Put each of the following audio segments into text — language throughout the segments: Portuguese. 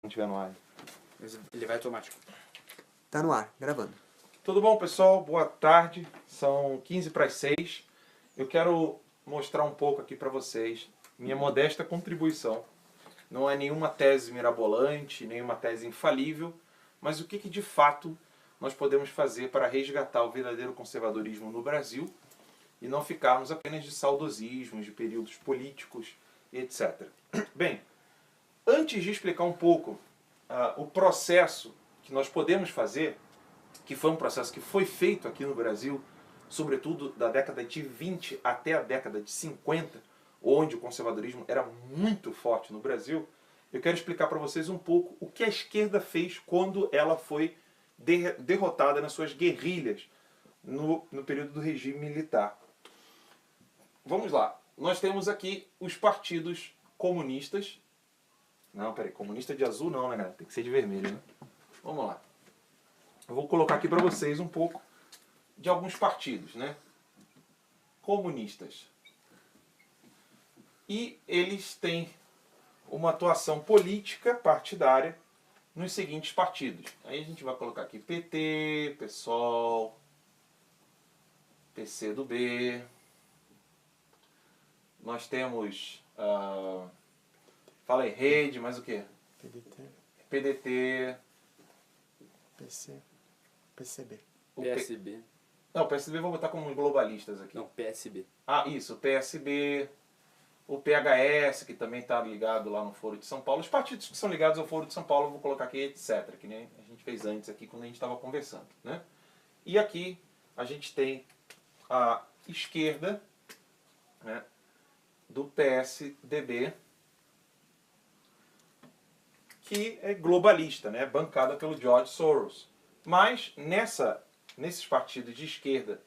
estiver no ar. Mas ele vai automático. Tá no ar, gravando. Tudo bom, pessoal? Boa tarde. São 15 para as 6. Eu quero mostrar um pouco aqui para vocês minha modesta contribuição. Não é nenhuma tese mirabolante, nenhuma tese infalível, mas o que de fato nós podemos fazer para resgatar o verdadeiro conservadorismo no Brasil e não ficarmos apenas de saudosismos, de períodos políticos, etc. Bem, antes de explicar um pouco o processo que nós podemos fazer, que foi um processo que foi feito aqui no Brasil, sobretudo da década de 20 até a década de 50, onde o conservadorismo era muito forte no Brasil, eu quero explicar para vocês um pouco o que a esquerda fez quando ela foi derrotada nas suas guerrilhas no período do regime militar. Vamos lá. Nós temos aqui os partidos comunistas. Não, peraí, comunista de azul não, né, galera? Tem que ser de vermelho, né? Vamos lá. Eu vou colocar aqui para vocês um pouco de alguns partidos, né? Comunistas. E eles têm uma atuação política partidária nos seguintes partidos. Aí a gente vai colocar aqui PT, PSOL, PCdoB. Nós temos... fala aí, Rede, mais o quê? PDT. PCB. PSB. Não, o PSB eu vou botar como globalistas aqui. Não, PSB. Ah, isso, o PSB, o PHS, que também está ligado lá no Foro de São Paulo. Os partidos que são ligados ao Foro de São Paulo eu vou colocar aqui, etc., que nem a gente fez antes aqui quando a gente estava conversando, né? E aqui a gente tem a esquerda, né, do PSDB, que é globalista, né, bancada pelo George Soros. Mas nesses partidos de esquerda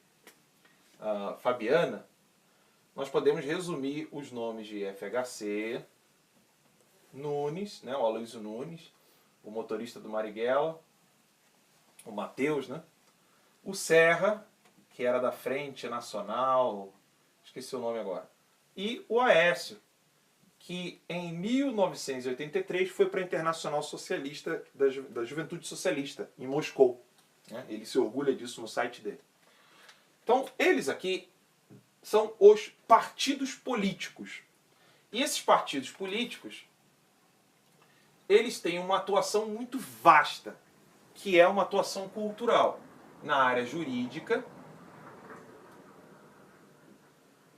fabiana, nós podemos resumir os nomes de FHC, Nunes, né, o Aloysio Nunes, o motorista do Marighella, o Matheus, né, o Serra, que era da Frente Nacional, esqueci o nome agora, e o Aécio, que em 1983 foi para a Internacional Socialista da Juventude Socialista, em Moscou. Né? Ele se orgulha disso no site dele. Então, eles aqui são os partidos políticos. E esses partidos políticos, eles têm uma atuação muito vasta, que é uma atuação cultural, na área jurídica,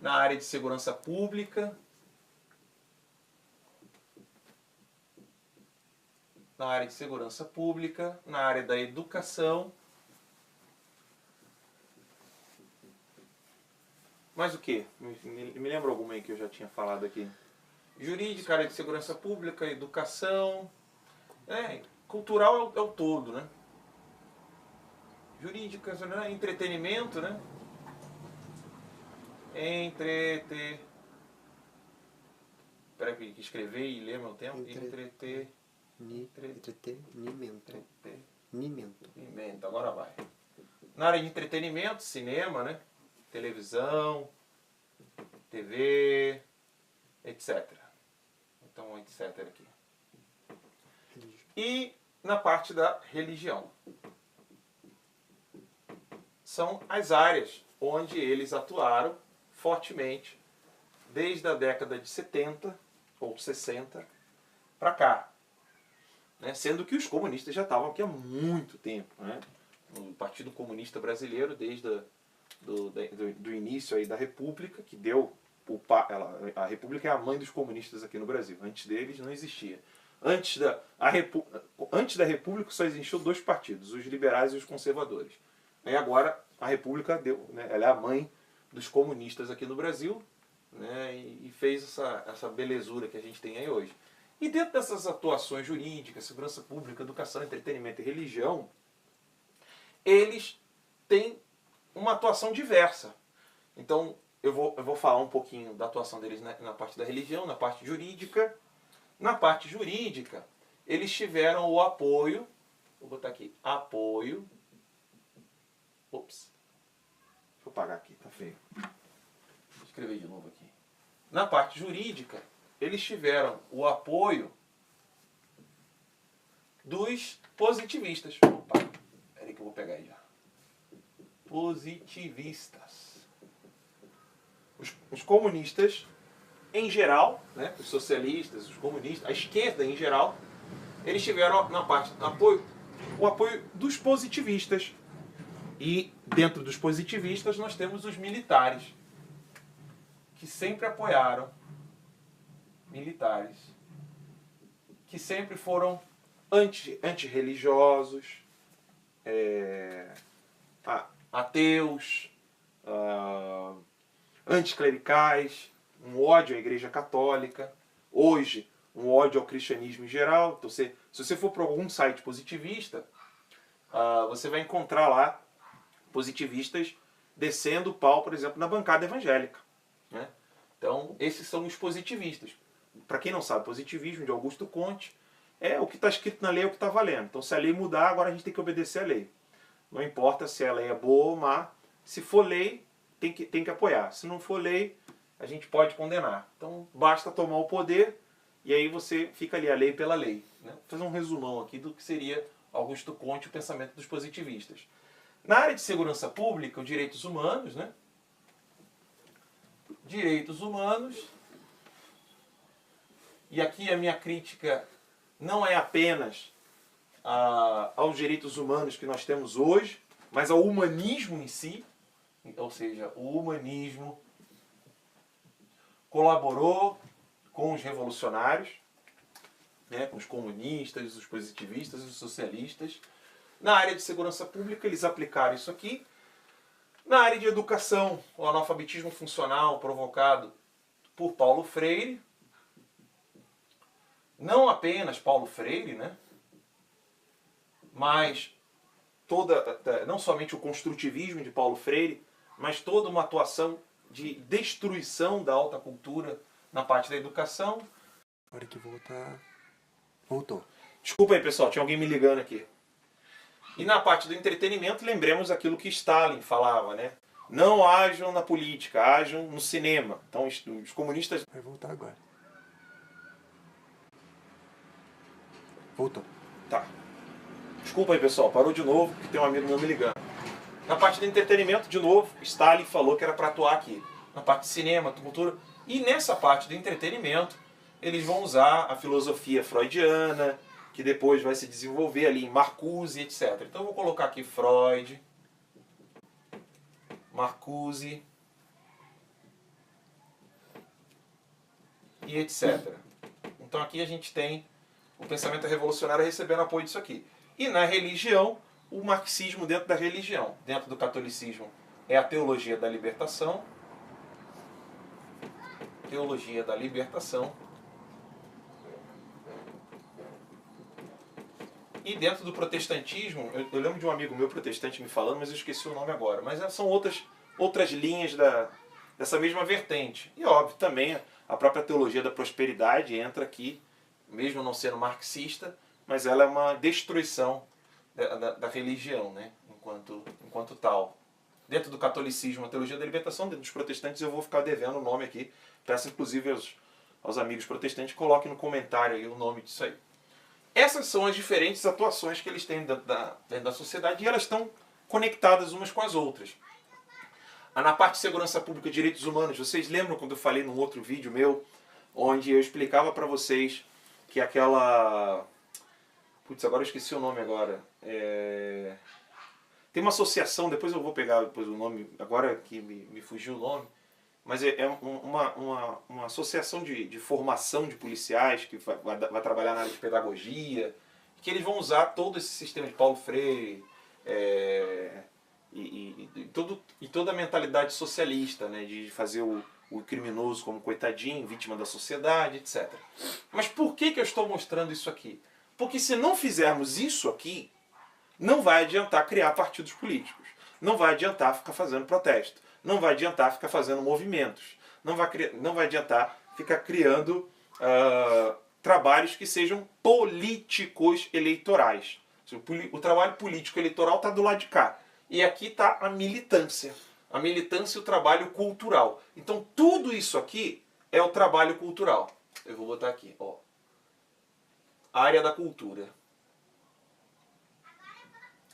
na área de segurança pública, na área da educação. Mais o que? Me lembra alguma aí que eu já tinha falado aqui? Jurídica, área de segurança pública, educação. Cultural é o todo, né? Jurídica, né? Entretenimento, né? Espera que escrever e ler meu tempo. Entretenimento, agora vai. Na área de entretenimento, cinema, né? Televisão, TV, etc. Então, etc. aqui. E na parte da religião. São as áreas onde eles atuaram fortemente desde a década de 70 ou 60 para cá. Né? Sendo que os comunistas já estavam aqui há muito tempo. Né? O Partido Comunista Brasileiro, desde do início aí da República, que deu... a República é a mãe dos comunistas aqui no Brasil. Antes deles não existia. Antes da República só existiam dois partidos, os liberais e os conservadores. E agora a República né, ela é a mãe dos comunistas aqui no Brasil, né, e fez essa belezura que a gente tem aí hoje. E dentro dessas atuações jurídicas, segurança pública, educação, entretenimento e religião, eles têm uma atuação diversa. Então, eu vou falar um pouquinho da atuação deles na parte da religião, na parte jurídica. Na parte jurídica, eles tiveram o apoio, vou botar aqui, apoio. Ops. Deixa eu apagar aqui, tá feio. Vou escrever de novo aqui. Na parte jurídica, eles tiveram o apoio dos positivistas. Opa, peraí que eu vou pegar aí já. Positivistas. Os comunistas, em geral, né, os socialistas, os comunistas, a esquerda em geral, eles tiveram na parte o apoio dos positivistas. E dentro dos positivistas nós temos os militares, que sempre apoiaram militares, que sempre foram antirreligiosos, ateus, anticlericais, um ódio à Igreja Católica, hoje um ódio ao cristianismo em geral. Então, se você for para algum site positivista, você vai encontrar lá positivistas descendo o pau, por exemplo, na bancada evangélica, né? Então, esses são os positivistas. Para quem não sabe, positivismo de Augusto Comte é o que está escrito na lei, é o que está valendo. Então, se a lei mudar, agora a gente tem que obedecer a lei. Não importa se a lei é boa ou má. Se for lei, tem que apoiar. Se não for lei, a gente pode condenar. Então, basta tomar o poder e aí você fica ali, a lei pela lei, né? Vou fazer um resumão aqui do que seria Augusto Comte, o pensamento dos positivistas. Na área de segurança pública, os direitos humanos, né? Direitos humanos. E aqui a minha crítica não é apenas aos direitos humanos que nós temos hoje, mas ao humanismo em si. Ou seja, o humanismo colaborou com os revolucionários, né, com os comunistas, os positivistas, os socialistas. Na área de segurança pública, eles aplicaram isso aqui. Na área de educação, o analfabetismo funcional provocado por Paulo Freire. Não apenas Paulo Freire, né? Mas não somente o construtivismo de Paulo Freire, mas toda uma atuação de destruição da alta cultura na parte da educação. Na hora que voltar... Voltou. Desculpa aí, pessoal, tinha alguém me ligando aqui. E na parte do entretenimento, lembremos aquilo que Stalin falava, né? Não ajam na política, ajam no cinema. Então, os comunistas... Vai voltar agora. Voltou. Tá. Desculpa aí, pessoal, parou de novo, porque tem um amigo meu me ligando. Na parte do entretenimento, de novo, Stalin falou que era para atuar aqui. Na parte de cinema, cultura. E nessa parte do entretenimento, eles vão usar a filosofia freudiana, que depois vai se desenvolver ali em Marcuse, etc. Então eu vou colocar aqui Freud, Marcuse e etc. Então aqui a gente tem o pensamento revolucionário recebendo apoio disso aqui. E na religião, o marxismo dentro da religião. Dentro do catolicismo é a teologia da libertação. Teologia da libertação. E dentro do protestantismo, eu lembro de um amigo meu protestante me falando, mas eu esqueci o nome agora. Mas são outras linhas dessa mesma vertente. E óbvio, também a própria teologia da prosperidade entra aqui, mesmo não sendo marxista, mas ela é uma destruição da religião, né? enquanto tal. Dentro do catolicismo, a teologia da libertação, dentro dos protestantes eu vou ficar devendo o nome aqui. Peço inclusive aos amigos protestantes, coloquem no comentário aí o nome disso aí. Essas são as diferentes atuações que eles têm dentro da sociedade e elas estão conectadas umas com as outras. Na parte de segurança pública e direitos humanos, vocês lembram quando eu falei num outro vídeo meu, onde eu explicava para vocês que aquela... Putz, agora eu esqueci o nome agora. Tem uma associação, depois eu vou pegar depois o nome, agora que me fugiu o nome, mas é uma associação de formação de policiais que vai trabalhar na área de pedagogia, que eles vão usar todo esse sistema de Paulo Freire e toda a mentalidade socialista, né, de fazer o criminoso como coitadinho, vítima da sociedade, etc. Mas por que eu estou mostrando isso aqui? Porque se não fizermos isso aqui, não vai adiantar criar partidos políticos, não vai adiantar ficar fazendo protesto, não vai adiantar ficar fazendo movimentos, não vai adiantar ficar criando trabalhos que sejam políticos eleitorais. O trabalho político eleitoral está do lado de cá. E aqui está a militância. A militância e o trabalho cultural. Então tudo isso aqui é o trabalho cultural. Eu vou botar aqui, ó. Área da cultura.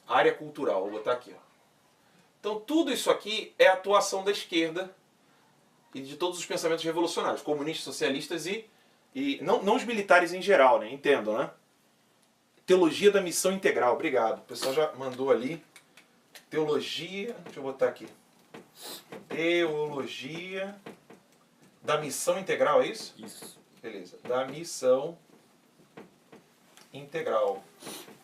área cultural, vou botar aqui. Ó. Então tudo isso aqui é a atuação da esquerda e de todos os pensamentos revolucionários, comunistas, socialistas e não os militares em geral, né? Entendam, né? Teologia da missão integral, obrigado. O pessoal já mandou ali. Teologia, deixa eu botar aqui. Teologia da missão integral, é isso? Isso. Beleza. Da missão integral.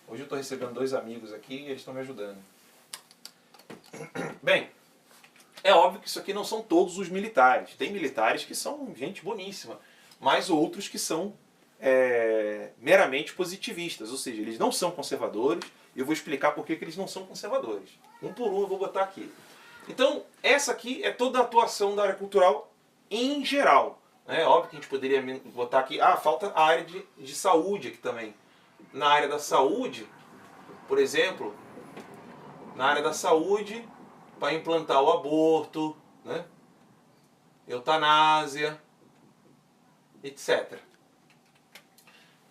Hoje eu estou recebendo 2 amigos aqui e eles estão me ajudando. Bem, é óbvio que isso aqui não são todos os militares. Tem militares que são gente boníssima, mas outros que são meramente positivistas, ou seja, eles não são conservadores, e eu vou explicar por que eles não são conservadores. Um por um eu vou botar aqui. Então, essa aqui é toda a atuação da área cultural em geral. É óbvio que a gente poderia botar aqui, falta a área de saúde aqui também. Na área da saúde, por exemplo, na área da saúde, para implantar o aborto, né? Eutanásia, etc.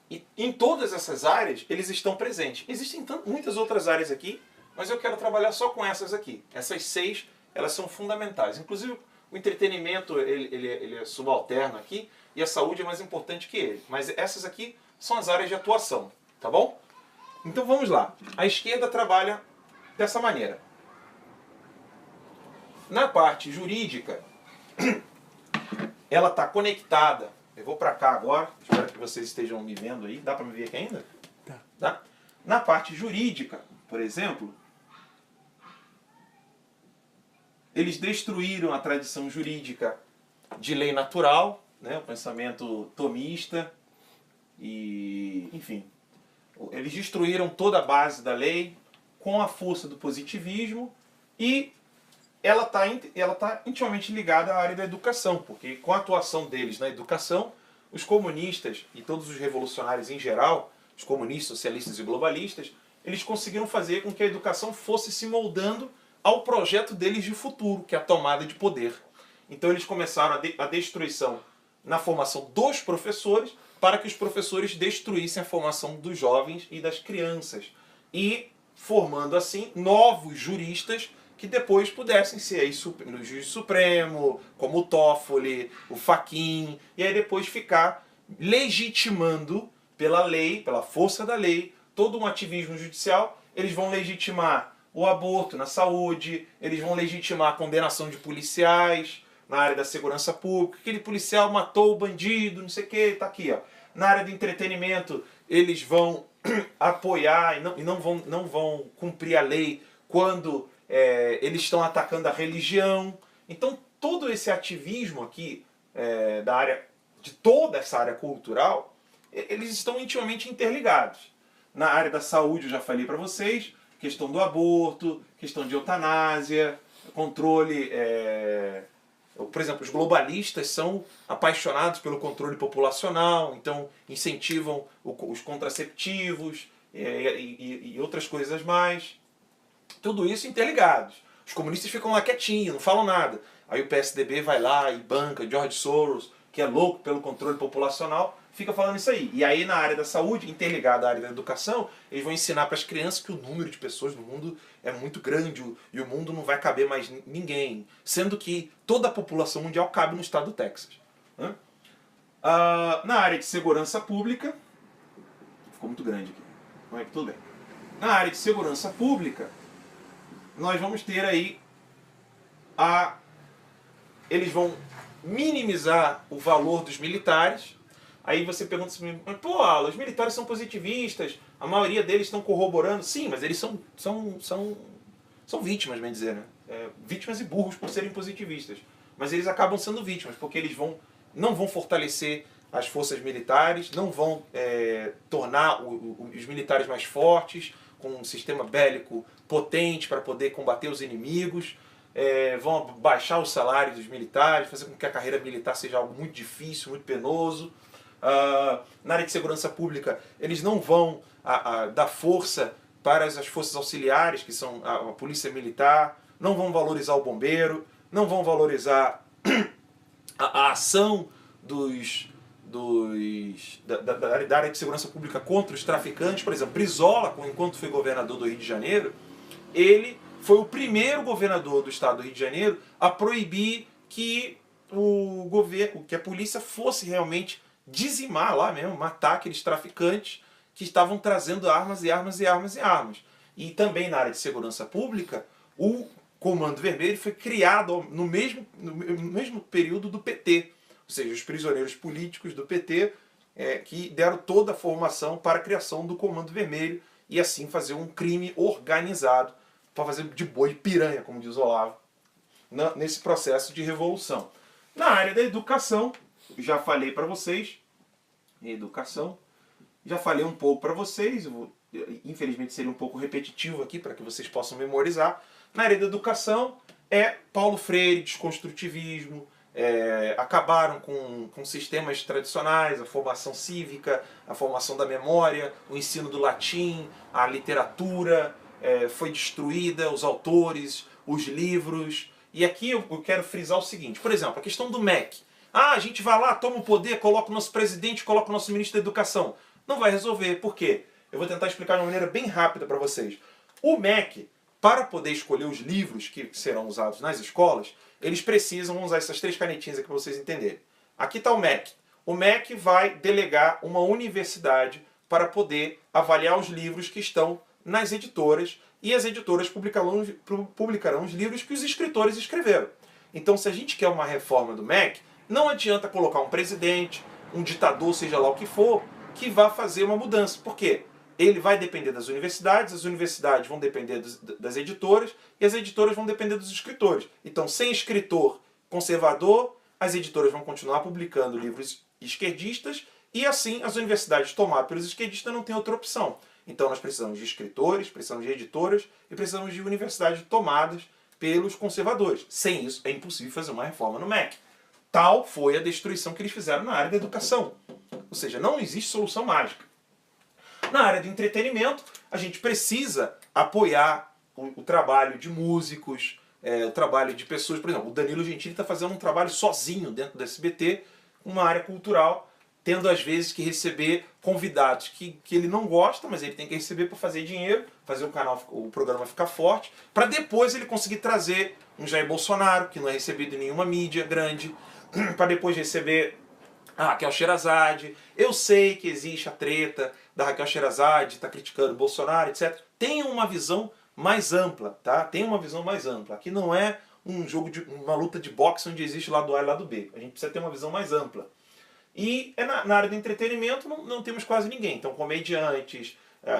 E em todas essas áreas, eles estão presentes. Existem muitas outras áreas aqui, mas eu quero trabalhar só com essas aqui. Essas 6, elas são fundamentais. Inclusive, o entretenimento ele é subalterno aqui, e a saúde é mais importante que ele. Mas essas aqui são as áreas de atuação, tá bom? Então vamos lá. A esquerda trabalha dessa maneira. Na parte jurídica, ela está conectada. Eu vou para cá agora, espero que vocês estejam me vendo aí. Dá para me ver aqui ainda? Tá. Na parte jurídica, por exemplo, eles destruíram a tradição jurídica de lei natural, né, o pensamento tomista, e, enfim, eles destruíram toda a base da lei com a força do positivismo, e ela tá intimamente ligada à área da educação, porque com a atuação deles na educação, os comunistas e todos os revolucionários em geral, os comunistas, socialistas e globalistas, eles conseguiram fazer com que a educação fosse se moldando ao projeto deles de futuro, que é a tomada de poder. Então eles começaram a destruição na formação dos professores, para que os professores destruíssem a formação dos jovens e das crianças, e formando assim novos juristas que depois pudessem ser aí no juiz supremo, como o Toffoli, o Fachin, e aí depois ficar legitimando pela lei, pela força da lei, todo um ativismo judicial. Eles vão legitimar o aborto na saúde, eles vão legitimar a condenação de policiais na área da segurança pública, aquele policial matou o bandido, não sei o que, tá aqui, ó. Na área do entretenimento, eles vão apoiar e não vão cumprir a lei quando eles estão atacando a religião. Então, todo esse ativismo aqui de toda essa área cultural, eles estão intimamente interligados. Na área da saúde, eu já falei para vocês, questão do aborto, questão de eutanásia, controle... Por exemplo, os globalistas são apaixonados pelo controle populacional, então incentivam os contraceptivos e outras coisas mais. Tudo isso interligados. Os comunistas ficam lá quietinhos, não falam nada. Aí o PSDB vai lá e banca George Soros, que é louco pelo controle populacional, fica falando isso aí. E aí na área da saúde, interligada à área da educação, eles vão ensinar para as crianças que o número de pessoas no mundo é muito grande e o mundo não vai caber mais ninguém. Sendo que toda a população mundial cabe no estado do Texas. Né? Na área de segurança pública, ficou muito grande aqui, não é que tudo bem. Na área de segurança pública, nós vamos ter aí eles vão minimizar o valor dos militares. Aí você pergunta assim, pô, Alan, os militares são positivistas, a maioria deles estão corroborando. Sim, mas eles são vítimas, bem dizer, né? Vítimas e burros por serem positivistas. Mas eles acabam sendo vítimas, porque eles não vão fortalecer as forças militares, não vão tornar os militares mais fortes, com um sistema bélico potente para poder combater os inimigos, vão baixar o salário dos militares, fazer com que a carreira militar seja algo muito difícil, muito penoso. Na área de segurança pública, eles não vão dar força para as forças auxiliares, que são a polícia militar, não vão valorizar o bombeiro, não vão valorizar a ação da área de segurança pública contra os traficantes. Por exemplo, Brizola, enquanto foi governador do Rio de Janeiro, ele foi o primeiro governador do estado do Rio de Janeiro a proibir que o governo, que a polícia fosse realmente dizimar lá mesmo, matar aqueles traficantes que estavam trazendo armas e armas e armas e armas. E também na área de segurança pública, o Comando Vermelho foi criado no mesmo período do PT. Ou seja, os prisioneiros políticos do PT que deram toda a formação para a criação do Comando Vermelho e assim fazer um crime organizado, para fazer de boi piranha, como diz Olavo, nesse processo de revolução. Na área da educação, já falei para vocês, educação, já falei um pouco para vocês, infelizmente seria um pouco repetitivo aqui para que vocês possam memorizar. Na área da educação é Paulo Freire, desconstrutivismo, acabaram com sistemas tradicionais, a formação cívica, a formação da memória, o ensino do latim, a literatura foi destruída, os autores, os livros. E aqui eu quero frisar o seguinte, por exemplo, a questão do MEC. A gente vai lá, toma o poder, coloca o nosso presidente, coloca o nosso ministro da educação. Não vai resolver. Por quê? Eu vou tentar explicar de uma maneira bem rápida para vocês. O MEC, para poder escolher os livros que serão usados nas escolas, eles precisam usar essas 3 canetinhas aqui para vocês entenderem. Aqui está o MEC. O MEC vai delegar uma universidade para poder avaliar os livros que estão nas editoras, e as editoras publicarão os livros que os escritores escreveram. Então, se a gente quer uma reforma do MEC, não adianta colocar um presidente, um ditador, seja lá o que for, que vá fazer uma mudança. Por quê? Ele vai depender das universidades, as universidades vão depender das editoras, e as editoras vão depender dos escritores. Então, sem escritor conservador, as editoras vão continuar publicando livros esquerdistas, e assim as universidades tomadas pelos esquerdistas não têm outra opção. Então nós precisamos de escritores, precisamos de editoras e precisamos de universidades tomadas pelos conservadores. Sem isso é impossível fazer uma reforma no MEC. Tal foi a destruição que eles fizeram na área da educação. Ou seja, não existe solução mágica. Na área do entretenimento, a gente precisa apoiar o trabalho de músicos, o trabalho de pessoas. Por exemplo, o Danilo Gentili está fazendo um trabalho sozinho dentro do SBT, uma área cultural, tendo às vezes que receber convidados que ele não gosta, mas ele tem que receber para fazer dinheiro, fazer o programa ficar forte, para depois ele conseguir trazer um Jair Bolsonaro, que não é recebido em nenhuma mídia grande, para depois receber a Raquel Sherazade. Eu sei que existe a treta da Raquel Sherazade, está criticando o Bolsonaro, etc. Tenha uma visão mais ampla, tá? Tenha uma visão mais ampla. Aqui não é um jogo uma luta de boxe onde existe lado A e lado B. A gente precisa ter uma visão mais ampla. E na área do entretenimento não temos quase ninguém. Então, comediantes,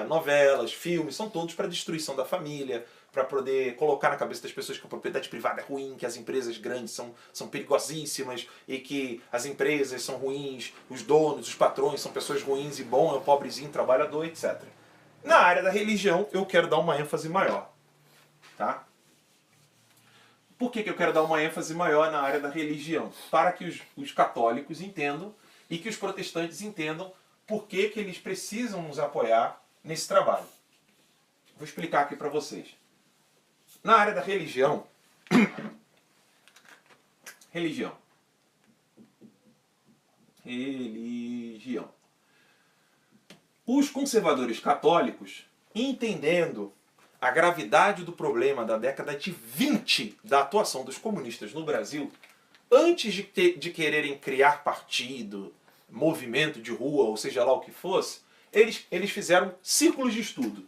novelas, filmes, são todos para destruição da família, para poder colocar na cabeça das pessoas que a propriedade privada é ruim, que as empresas grandes são perigosíssimas e que as empresas são ruins, os donos, os patrões são pessoas ruins e bom é o pobrezinho trabalhador, etc. Na área da religião, eu quero dar uma ênfase maior. Tá? Por que eu quero dar uma ênfase maior na área da religião? Para que os católicos entendam e que os protestantes entendam por que eles precisam nos apoiar nesse trabalho. Vou explicar aqui para vocês. Na área da religião, religião. Os conservadores católicos, entendendo a gravidade do problema da década de 20 da atuação dos comunistas no Brasil, antes de quererem criar partido, movimento de rua, ou seja lá o que fosse, eles fizeram círculos de estudo.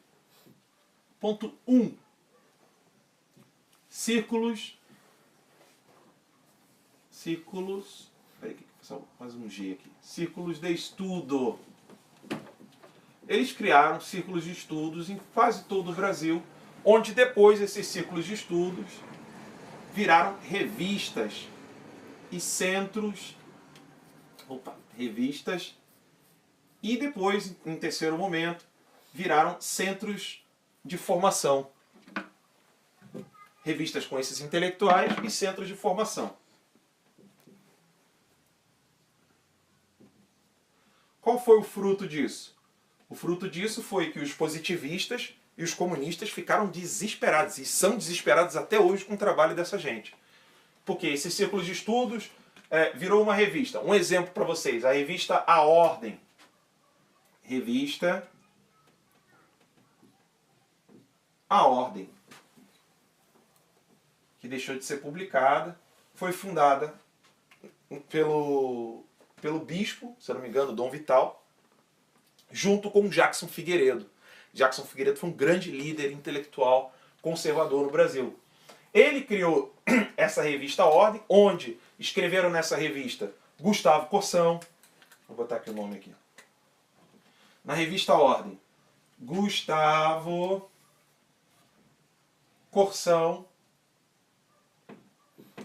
Ponto 1. Círculos. Peraí, que pessoal, faz um G aqui. Círculos de estudo. Eles criaram círculos de estudos em quase todo o Brasil, onde depois esses círculos de estudos viraram revistas e centros. Revistas. E depois, em terceiro momento, viraram centros de formação. Revistas com esses intelectuais e centros de formação. Qual foi o fruto disso? O fruto disso foi que os positivistas e os comunistas ficaram desesperados, e são desesperados até hoje com o trabalho dessa gente. Porque esses círculos de estudos virou uma revista. Um exemplo para vocês, a revista A Ordem. Revista A Ordem, que deixou de ser publicada, foi fundada pelo bispo, se eu não me engano, Dom Vital, junto com Jackson Figueiredo. Jackson Figueiredo foi um grande líder intelectual conservador no Brasil. Ele criou essa revista A Ordem, onde escreveram nessa revista Gustavo Corsão, vou botar aqui o nome aqui. Na revista A Ordem, Gustavo Corsão,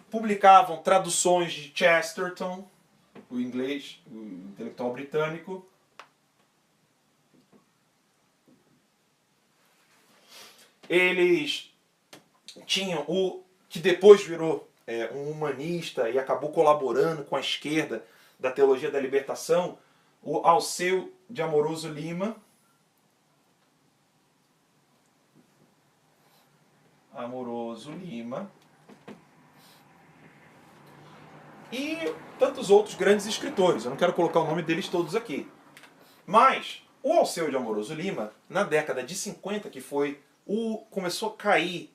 publicavam traduções de Chesterton, o inglês, o intelectual britânico. Eles tinham o que depois virou um humanista e acabou colaborando com a esquerda da teologia da libertação, o Alceu de Amoroso Lima. Amoroso Lima. E tantos outros grandes escritores. Eu não quero colocar o nome deles todos aqui. Mas o Alceu de Amoroso Lima, na década de 50, que foi começou a cair,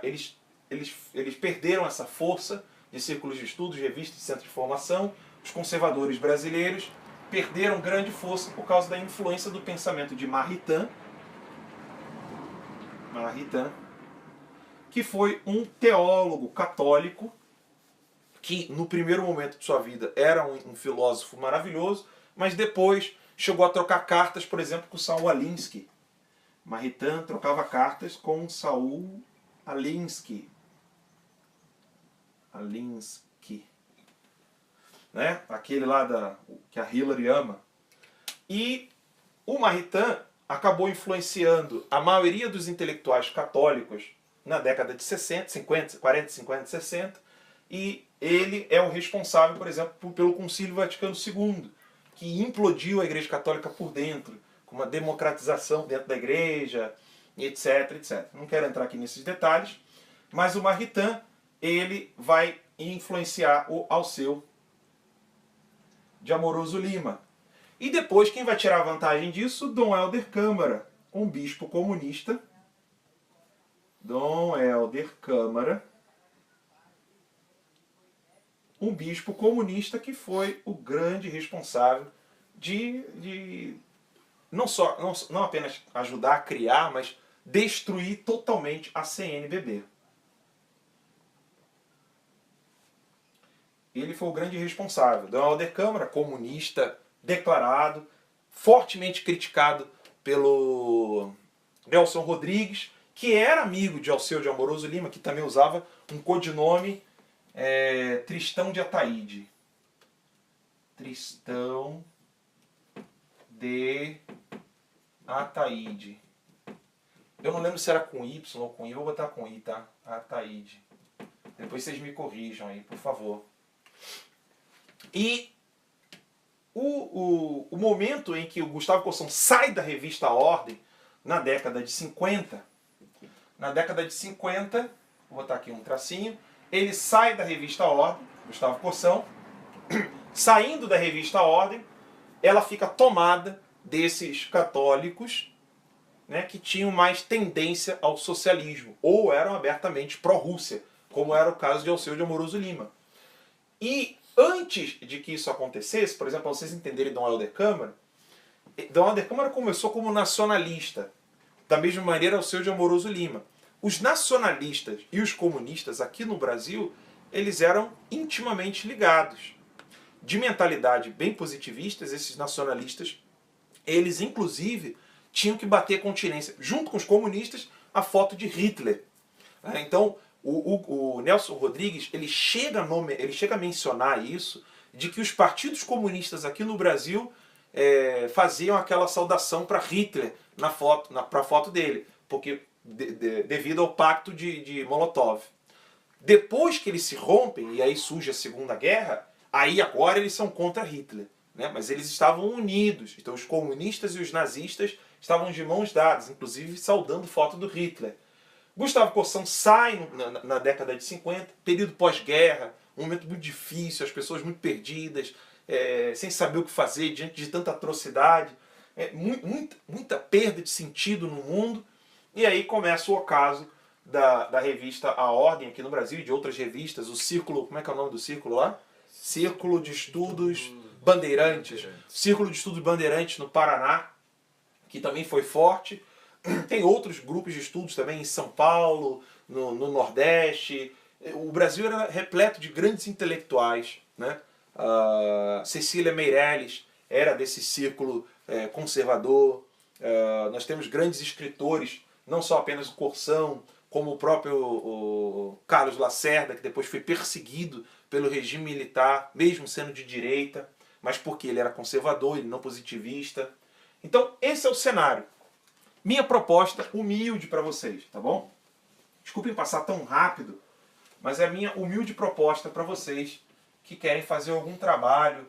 eles perderam essa força de círculos de estudos, revistas, centros de formação. Os conservadores brasileiros perderam grande força por causa da influência do pensamento de Maritain, que foi um teólogo católico que no primeiro momento de sua vida era um filósofo maravilhoso, mas depois chegou a trocar cartas, por exemplo, com Saul Alinsky. Maritain trocava cartas com Saul Alinsky. Né? Aquele lá que a Hillary ama. E o Maritain acabou influenciando a maioria dos intelectuais católicos na década de 60, 50, 40, 50, 60, e ele é o responsável, por exemplo, pelo Concílio Vaticano II, que implodiu a Igreja Católica por dentro, com uma democratização dentro da Igreja, etc, etc. Não quero entrar aqui nesses detalhes, mas o Maritain, ele vai influenciar o Alceu de Amoroso Lima. E depois, quem vai tirar vantagem disso? Dom Helder Câmara, um bispo comunista. Dom Helder Câmara, um bispo comunista que foi o grande responsável de não apenas ajudar a criar, mas destruir totalmente a CNBB. Ele foi o grande responsável. Dom Helder Câmara, comunista declarado, fortemente criticado pelo Nelson Rodrigues, que era amigo de Alceu de Amoroso Lima, que também usava um codinome Tristão de Ataíde. Tristão de Ataíde. Eu não lembro se era com Y ou com I, vou botar com I, tá? Ataíde. Depois vocês me corrijam aí, por favor. E o momento em que o Gustavo Corsão sai da revista Ordem, na década de 50, vou botar aqui um tracinho, ele sai da revista Ordem, Gustavo Corsão, saindo da revista Ordem, ela fica tomada desses católicos, né, que tinham mais tendência ao socialismo, ou eram abertamente pró-Rússia, como era o caso de Alceu de Amoroso Lima. E antes de que isso acontecesse, por exemplo, para vocês entenderem Dom Helder Câmara começou como nacionalista, da mesma maneira Alceu de Amoroso Lima. Os nacionalistas e os comunistas aqui no Brasil, eles eram intimamente ligados. De mentalidade bem positivistas, esses nacionalistas, eles inclusive tinham que bater continência, junto com os comunistas, a foto de Hitler. Então, o Nelson Rodrigues, ele chega a mencionar isso, de que os partidos comunistas aqui no Brasil faziam aquela saudação para Hitler para a foto dele, porque devido ao pacto de Molotov. Depois que eles se rompem, e aí surge a Segunda Guerra, aí agora eles são contra Hitler, né? Mas eles estavam unidos, então os comunistas e os nazistas estavam de mãos dadas, inclusive saudando foto do Hitler. Gustavo Corsão sai na década de 50, período pós-guerra, um momento muito difícil, as pessoas muito perdidas, sem saber o que fazer diante de tanta atrocidade, muita perda de sentido no mundo. E aí começa o ocaso da revista A Ordem aqui no Brasil e de outras revistas, o Círculo, como é que é o nome do círculo lá? Círculo de Estudos Bandeirantes. Círculo de Estudos Bandeirantes no Paraná, que também foi forte. Tem outros grupos de estudos também em São Paulo, no Nordeste. O Brasil era repleto de grandes intelectuais, né? Cecília Meirelles era desse círculo conservador. Nós temos grandes escritores, não só apenas o Corção, como o próprio o Carlos Lacerda, que depois foi perseguido pelo regime militar, mesmo sendo de direita, mas porque ele era conservador, ele não positivista. Então, esse é o cenário. Minha proposta humilde para vocês, tá bom? Desculpem passar tão rápido, mas é a minha humilde proposta para vocês que querem fazer algum trabalho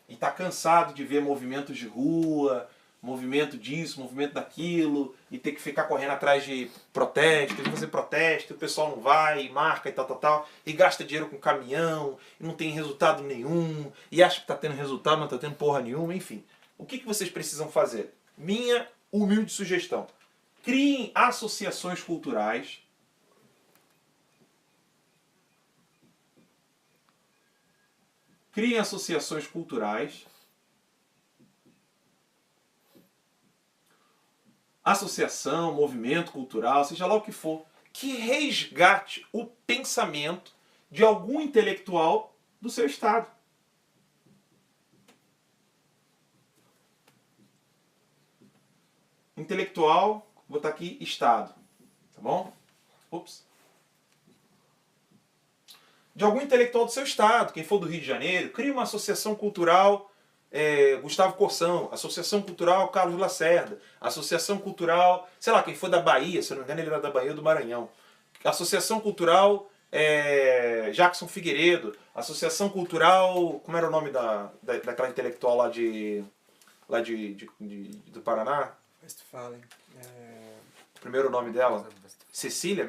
e tá cansado de ver movimentos de rua, movimento disso, movimento daquilo, e ter que ficar correndo atrás de protestos, e você protesta, e o pessoal não vai, e marca e tal, e gasta dinheiro com caminhão, e não tem resultado nenhum, e acha que está tendo resultado, não está tendo porra nenhuma, enfim. O que vocês precisam fazer? Minha humilde sugestão. Criem associações culturais. Criem associações culturais. Associação, movimento cultural, seja lá o que for, que resgate o pensamento de algum intelectual do seu estado. Intelectual, vou botar aqui estado, tá bom? Ups. De algum intelectual do seu estado, quem for do Rio de Janeiro, crie uma associação cultural Gustavo Corsão, Associação Cultural Carlos Lacerda, Associação Cultural, sei lá, quem for da Bahia, se eu não me engano ele era da Bahia ou do Maranhão, Associação Cultural Jackson Figueiredo, Associação Cultural, como era o nome daquela intelectual lá do Paraná? Westphalen. O primeiro nome dela? Cecília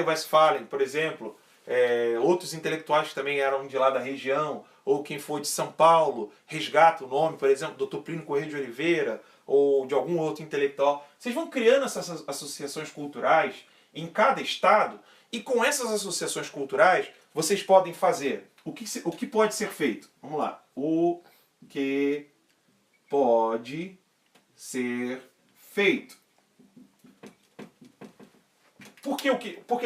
Westphalen, por exemplo. Outros intelectuais que também eram de lá da região, ou quem for de São Paulo, resgata o nome, por exemplo, Dr. Plínio Corrêa de Oliveira, ou de algum outro intelectual. Vocês vão criando essas associações culturais em cada estado, e com essas associações culturais, vocês podem fazer o que pode ser feito. Vamos lá. O que pode ser feito. Por que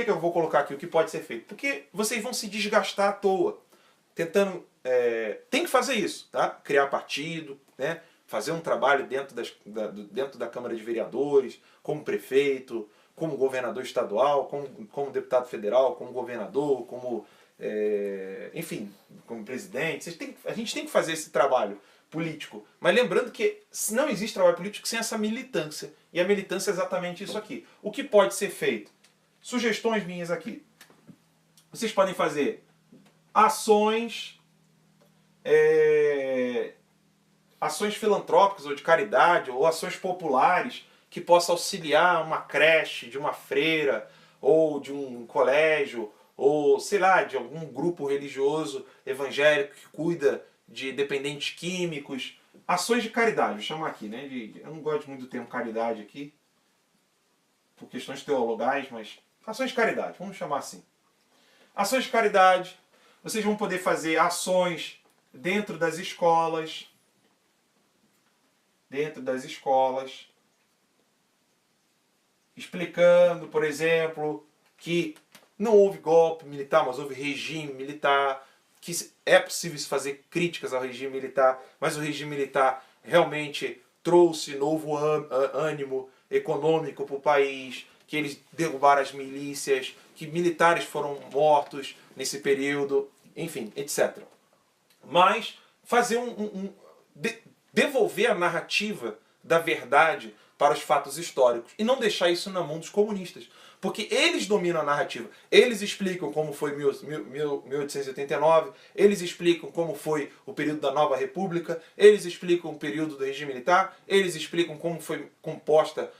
eu vou colocar aqui o que pode ser feito? Porque vocês vão se desgastar à toa, tentando... tem que fazer isso, tá? Criar partido, né? Fazer um trabalho dentro da Câmara de Vereadores, como prefeito, como governador estadual, como deputado federal, como governador, enfim, como presidente. A gente tem que fazer esse trabalho político. Mas lembrando que não existe trabalho político sem essa militância. E a militância é exatamente isso aqui. O que pode ser feito? Sugestões minhas aqui. Vocês podem fazer ações filantrópicas ou de caridade, ou ações populares que possam auxiliar uma creche, de uma freira, ou de um colégio, ou, sei lá, de algum grupo religioso evangélico que cuida de dependentes químicos. Ações de caridade, vou chamar aqui, né? Eu não gosto muito do termo caridade aqui, por questões teologais, mas ações de caridade, vamos chamar assim. Ações de caridade, vocês vão poder fazer ações dentro das escolas, explicando, por exemplo, que não houve golpe militar, mas houve regime militar, que é possível se fazer críticas ao regime militar, mas o regime militar realmente trouxe novo ânimo econômico para o país, que eles derrubaram as milícias, que militares foram mortos nesse período, enfim, etc. Mas fazer devolver a narrativa da verdade para os fatos históricos e não deixar isso na mão dos comunistas. Porque eles dominam a narrativa. Eles explicam como foi 1889, eles explicam como foi o período da Nova República, eles explicam o período do regime militar, eles explicam como foi composta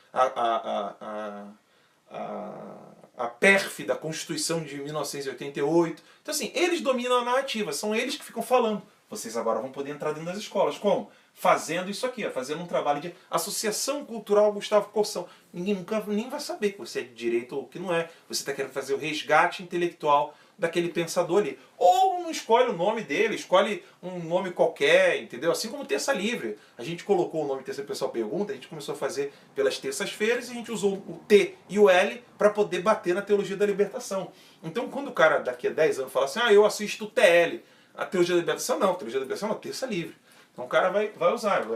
a pérfida Constituição de 1988. Então, assim, eles dominam a narrativa, são eles que ficam falando. Vocês agora vão poder entrar dentro das escolas. Como? Fazendo isso aqui, ó, fazendo um trabalho de associação cultural Gustavo Corsão. Ninguém nunca nem vai saber que você é de direita ou que não é. Você está querendo fazer o resgate intelectual daquele pensador ali. Ou não escolhe o nome dele, escolhe um nome qualquer, entendeu? Assim como Terça Livre. A gente colocou o nome Terça, o pessoal pergunta, a gente começou a fazer pelas terças-feiras e a gente usou o T e o L para poder bater na teologia da libertação. Então, quando o cara daqui a 10 anos fala assim, eu assisto o TL, a teologia da libertação não, a teologia da libertação é Terça Livre. Então o cara vai usar,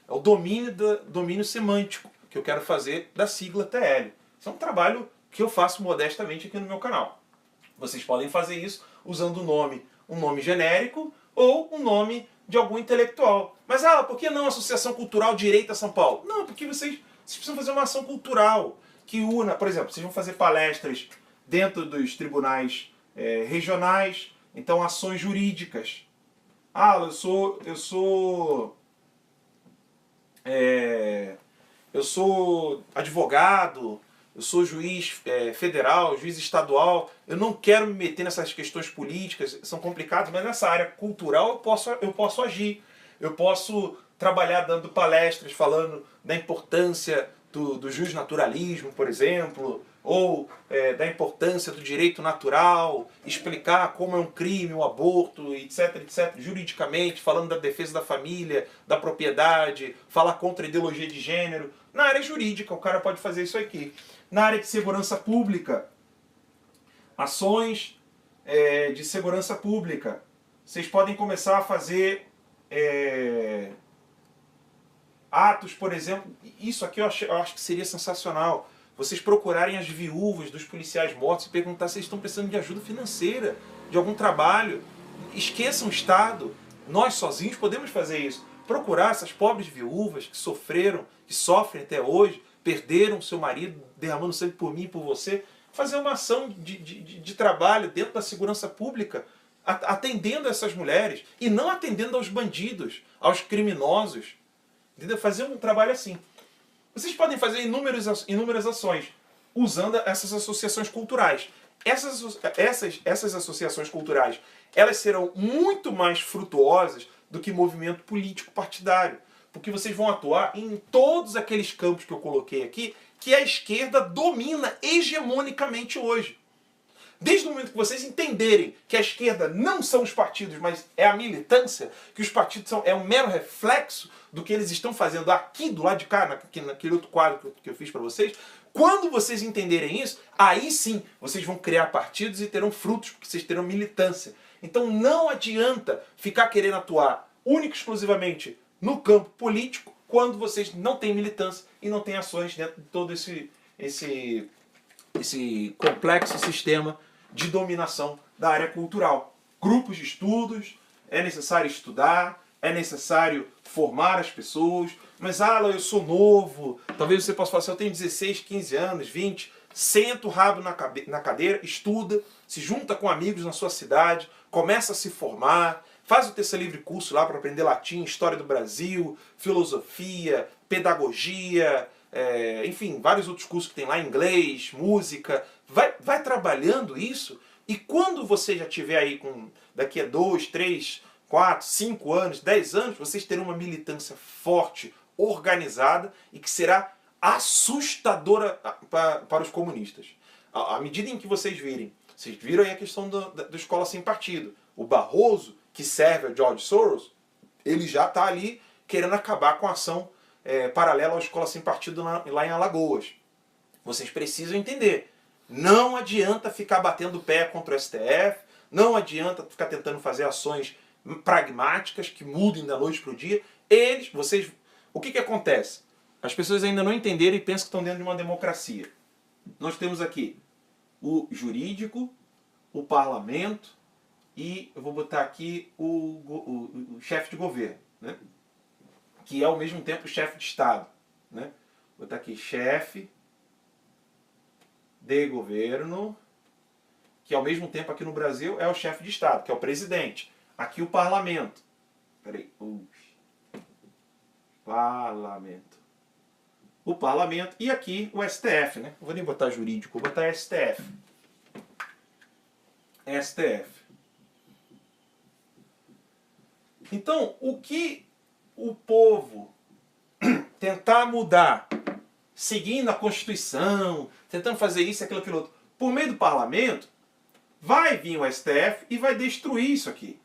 é o domínio semântico que eu quero fazer da sigla TL. Isso é um trabalho que eu faço modestamente aqui no meu canal. Vocês podem fazer isso usando um nome genérico ou um nome de algum intelectual. Mas, por que não Associação Cultural Direita São Paulo? Não, porque vocês precisam fazer uma ação cultural que una, por exemplo, vocês vão fazer palestras dentro dos tribunais regionais, então ações jurídicas. Eu sou advogado, eu sou juiz federal, juiz estadual, eu não quero me meter nessas questões políticas, são complicadas, mas nessa área cultural eu posso agir. Eu posso trabalhar dando palestras, falando da importância do justnaturalismo, por exemplo, ou da importância do direito natural, explicar como é um crime o aborto, etc, etc, juridicamente, falando da defesa da família, da propriedade, falar contra a ideologia de gênero. Na área jurídica, o cara pode fazer isso aqui. Na área de segurança pública, ações de segurança pública. Vocês podem começar a fazer atos, por exemplo, isso aqui eu acho que seria sensacional. Vocês procurarem as viúvas dos policiais mortos e perguntar se eles estão precisando de ajuda financeira, de algum trabalho. Esqueçam o Estado. Nós sozinhos podemos fazer isso. Procurar essas pobres viúvas que sofreram, que sofrem até hoje, perderam seu marido derramando sangue por mim e por você. Fazer uma ação de trabalho dentro da segurança pública, atendendo essas mulheres e não atendendo aos bandidos, aos criminosos. Entendeu? Fazer um trabalho assim. Vocês podem fazer inúmeras ações usando essas associações culturais. Essas associações culturais, elas serão muito mais frutuosas do que movimento político partidário. Porque vocês vão atuar em todos aqueles campos que eu coloquei aqui que a esquerda domina hegemonicamente hoje. Desde o momento que vocês entenderem que a esquerda não são os partidos, mas é a militância, que os partidos é um mero reflexo do que eles estão fazendo aqui do lado de cá, naquele outro quadro que eu fiz para vocês, quando vocês entenderem isso, aí sim vocês vão criar partidos e terão frutos, porque vocês terão militância. Então não adianta ficar querendo atuar única e exclusivamente no campo político quando vocês não têm militância e não têm ações dentro de todo esse complexo sistema de dominação da área cultural. Grupos de estudos, é necessário estudar, é necessário formar as pessoas, mas eu sou novo, talvez você possa falar assim, eu tenho 16, 15 anos, 20, senta o rabo na cadeira, estuda, se junta com amigos na sua cidade, começa a se formar, faz o Terça Livre curso lá para aprender latim, história do Brasil, filosofia, pedagogia, enfim, vários outros cursos que tem lá, inglês, música, vai trabalhando isso, e quando você já tiver aí daqui a 2, 3, 4, 5 anos, 10 anos, vocês terão uma militância forte, organizada, e que será assustadora para os comunistas. À medida em que vocês viram aí a questão da escola sem partido, o Barroso, que serve a George Soros, ele já está ali querendo acabar com a ação paralela à escola sem partido lá em Alagoas. Vocês precisam entender. Não adianta ficar batendo o pé contra o STF, não adianta ficar tentando fazer ações pragmáticas que mudem da noite para o dia. O que acontece? As pessoas ainda não entenderam e pensam que estão dentro de uma democracia. Nós temos aqui o jurídico, o parlamento e eu vou botar aqui o chefe de governo, né? Que é ao mesmo tempo o chefe de Estado, né? Vou botar aqui chefe de governo, que ao mesmo tempo aqui no Brasil é o chefe de Estado, que é o presidente. Aqui o parlamento. Peraí. Parlamento. o parlamento e aqui o STF, né? Não vou nem botar jurídico, vou botar STF. STF. Então, o que o povo tentar mudar, seguindo a Constituição, tentando fazer isso, aquilo, aquilo outro, por meio do parlamento, vai vir o STF e vai destruir isso aqui.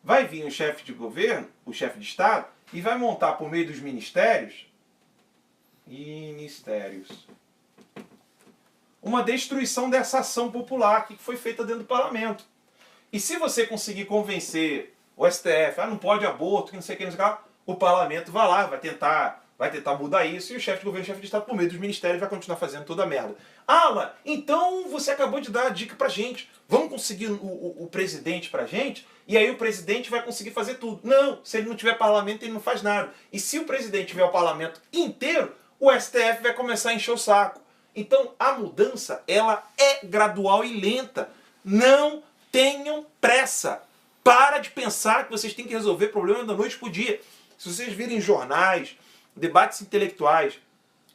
Vai vir o chefe de governo, o chefe de Estado, e vai montar por meio dos ministérios, uma destruição dessa ação popular que foi feita dentro do parlamento. E se você conseguir convencer o STF, não pode aborto, que não sei o que, não sei o que lá, o parlamento vai lá, vai tentar mudar isso, e o chefe de governo, o chefe de Estado, por meio dos ministérios, vai continuar fazendo toda a merda. Alan, então você acabou de dar a dica pra gente. Vamos conseguir o presidente pra gente, e aí o presidente vai conseguir fazer tudo. Não, se ele não tiver parlamento, ele não faz nada. E se o presidente tiver o parlamento inteiro, o STF vai começar a encher o saco. Então, a mudança, ela é gradual e lenta. Não tenham pressa. Para de pensar que vocês têm que resolver problemas da noite pro dia. Se vocês virem jornais, debates intelectuais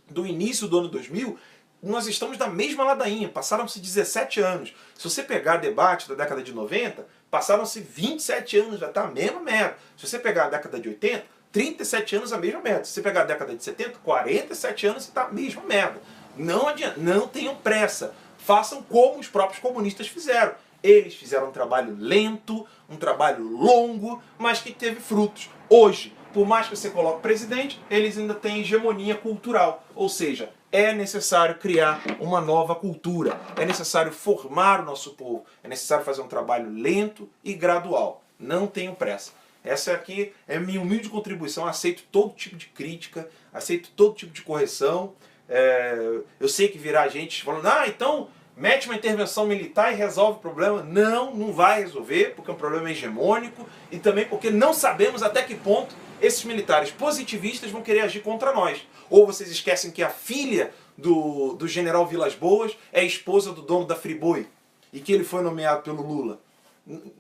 do início do ano 2000, nós estamos na mesma ladainha. Passaram-se 17 anos. Se você pegar debate da década de 90, passaram-se 27 anos, já está a mesma merda. Se você pegar a década de 80, 37 anos a mesma merda. Se você pegar a década de 70, 47 anos e está a mesma merda. Não adianta, não tenham pressa. Façam como os próprios comunistas fizeram. Eles fizeram um trabalho lento, um trabalho longo, mas que teve frutos. Hoje, por mais que você coloque presidente, eles ainda têm hegemonia cultural. Ou seja, é necessário criar uma nova cultura. É necessário formar o nosso povo. É necessário fazer um trabalho lento e gradual. Não tenham pressa. Essa aqui é a minha humilde contribuição. Aceito todo tipo de crítica, aceito todo tipo de correção. Eu sei que virá gente falando, então mete uma intervenção militar e resolve o problema. Não, não vai resolver, porque é um problema hegemônico e também porque não sabemos até que ponto esses militares positivistas vão querer agir contra nós. Ou vocês esquecem que a filha do general Vilas Boas é esposa do dono da Friboi e que ele foi nomeado pelo Lula.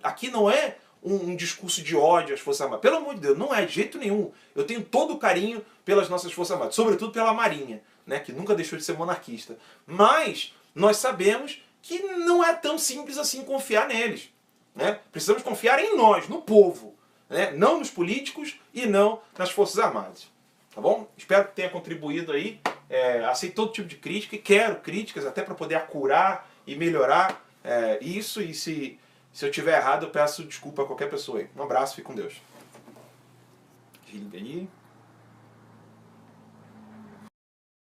Aqui não é um discurso de ódio às Forças Armadas. Pelo amor de Deus, não é de jeito nenhum. Eu tenho todo o carinho pelas nossas Forças Armadas, sobretudo pela Marinha, né, que nunca deixou de ser monarquista. Mas nós sabemos que não é tão simples assim confiar neles. Né? Precisamos confiar em nós, no povo. Né? Não nos políticos e não nas Forças Armadas. Tá bom? Espero que tenha contribuído aí. Aceito todo tipo de crítica e quero críticas até para poder acurar e melhorar isso. E se eu tiver errado, eu peço desculpa a qualquer pessoa aí. Um abraço, fique com Deus. Desliga aí.